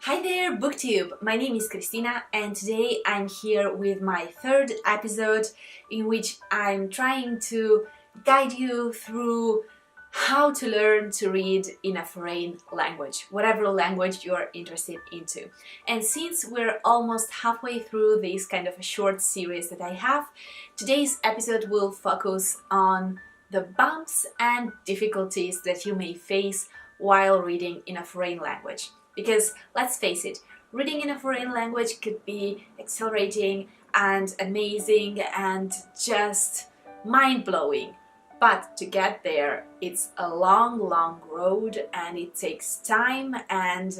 Hi there, BookTube! My name is Christina and today I'm here with my third episode in which I'm trying to guide you through how to learn to read in a foreign language, whatever language you're interested into. And since we're almost halfway through this kind of a short series that I have, today's episode will focus on the bumps and difficulties that you may face while reading in a foreign language. Because let's face it, reading in a foreign language could be exhilarating and amazing and just mind-blowing. But to get there, it's a long road and it takes time, and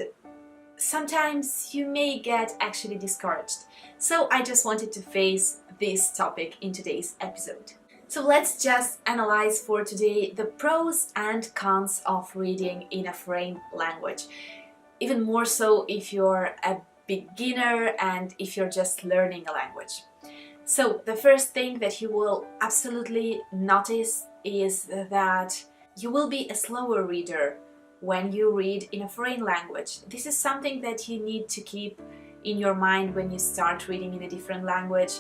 sometimes you may get actually discouraged. So I just wanted to face this topic in today's episode. So let's just analyze for today the pros and cons of reading in a foreign language. Even more so if you're a beginner and if you're just learning a language. So the first thing that you will absolutely notice is that you will be a slower reader when you read in a foreign language. This is something that you need to keep in your mind when you start reading in a different language.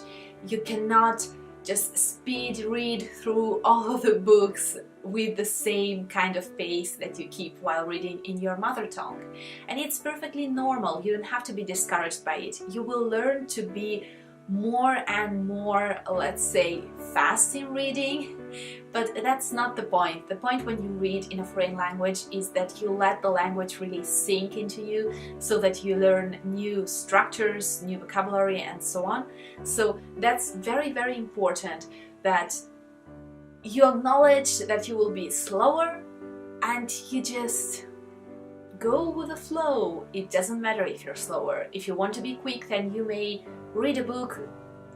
You cannot just speed read through all of the books with the same kind of pace that you keep while reading in your mother tongue. And it's perfectly normal. You don't have to be discouraged by it. You will learn to be more and more, let's say, fast in reading, but that's not the point. The point when you read in a foreign language is that you let the language really sink into you so that you learn new structures, new vocabulary, and so on. So that's very important, that you acknowledge that you will be slower and you just go with the flow. It doesn't matter if you're slower. If you want to be quick, then you may read a book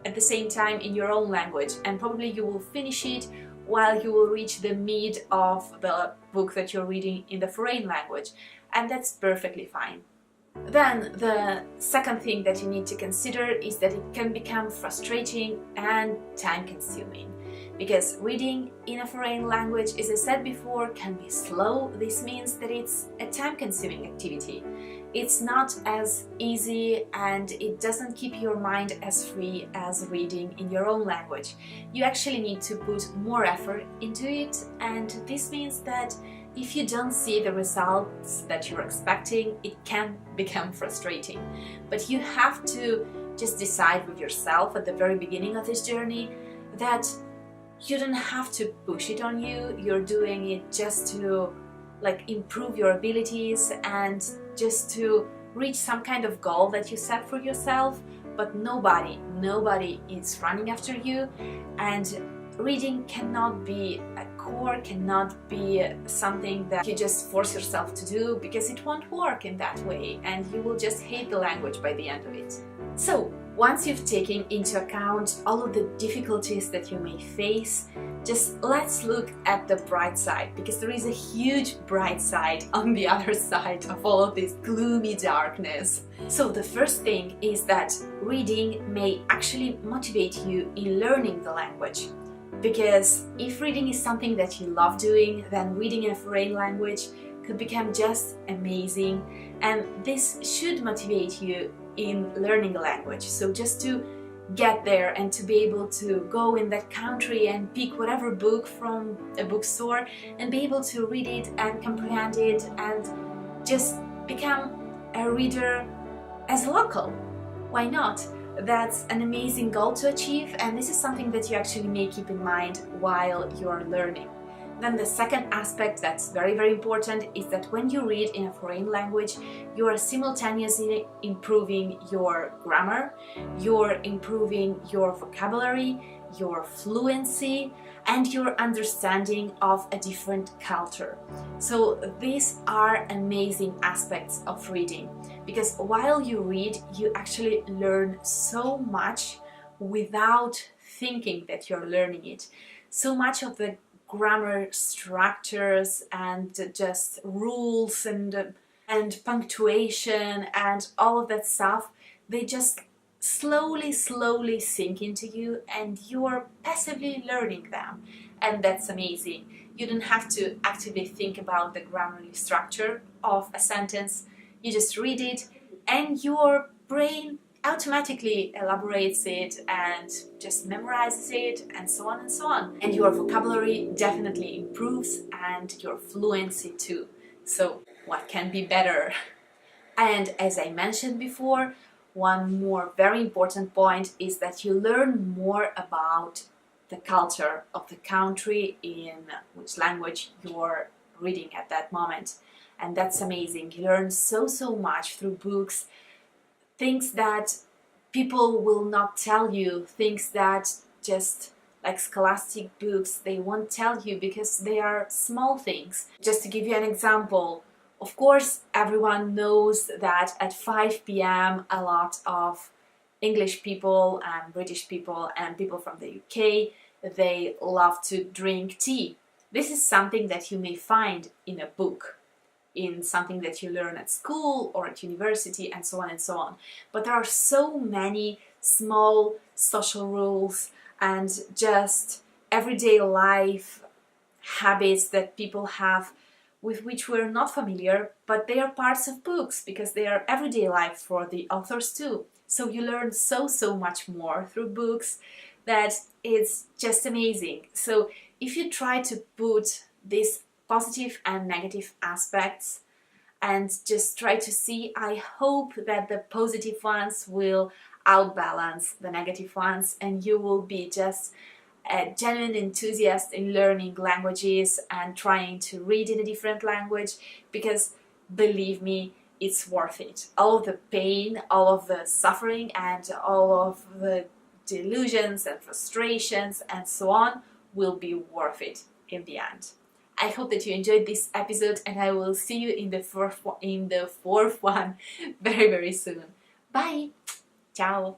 at the same time in your own language, and probably you will finish it while you will reach the mid of the book that you're reading in the foreign language, and that's perfectly fine. Then the second thing that you need to consider is that it can become frustrating and time-consuming. Because reading in a foreign language, as I said before, can be slow. This means that it's a time-consuming activity. It's not as easy and it doesn't keep your mind as free as reading in your own language. You actually need to put more effort into it, and this means that if you don't see the results that you're expecting, it can become frustrating. But you have to just decide with yourself at the very beginning of this journey that you don't have to push it on you. You're doing it just to improve your abilities and just to reach some kind of goal that you set for yourself. But nobody is running after you, and reading cannot be a core, cannot be something that you just force yourself to do, because it won't work in that way and you will just hate the language by the end of it. So once you've taken into account all of the difficulties that you may face, just let's look at the bright side, because there is a huge bright side on the other side of all of this gloomy darkness. So the first thing is that reading may actually motivate you in learning the language. Because if reading is something that you love doing, then reading in a foreign language could become just amazing, and this should motivate you in learning a language. So just to get there and to be able to go in that country and pick whatever book from a bookstore and be able to read it and comprehend it and just become a reader as a local. Why not? That's an amazing goal to achieve, and this is something that you actually may keep in mind while you're learning. Then the second aspect that's very important is that when you read in a foreign language, you are simultaneously improving your grammar, you're improving your vocabulary, your fluency, and your understanding of a different culture. So these are amazing aspects of reading, because while you read, you actually learn so much without thinking that you're learning it. So much of the grammar structures and just rules and punctuation and all of that stuff, they just slowly sink into you and you are passively learning them, and that's amazing. You don't have to actively think about the grammarly structure of a sentence. You just read it and your brain automatically elaborates it and just memorizes it, and so on and so on. And your vocabulary definitely improves, and your fluency too. So what can be better? And as I mentioned before, one more very important point is that you learn more about the culture of the country in which language you're reading at that moment. And that's amazing. You learn so much through books, things that people will not tell you, things that just like scholastic books, they won't tell you because they are small things. Just to give you an example, of course, everyone knows that at 5 p.m. a lot of English people and British people and people from the UK, they love to drink tea. This is something that you may find in a book, in something that you learn at school or at university, and so on and so on. But there are so many small social rules and just everyday life habits that people have with which we're not familiar, but they are parts of books because they are everyday life for the authors too. So you learn so much more through books that it's just amazing. So if you try to put these positive and negative aspects and just try to see, I hope that the positive ones will outbalance the negative ones, and you will be just a genuine enthusiast in learning languages and trying to read in a different language, because believe me, it's worth it. All of the pain, all of the suffering, and all of the delusions and frustrations and so on will be worth it in the end. I hope that you enjoyed this episode, and I will see you in the fourth one very soon. Bye! Ciao!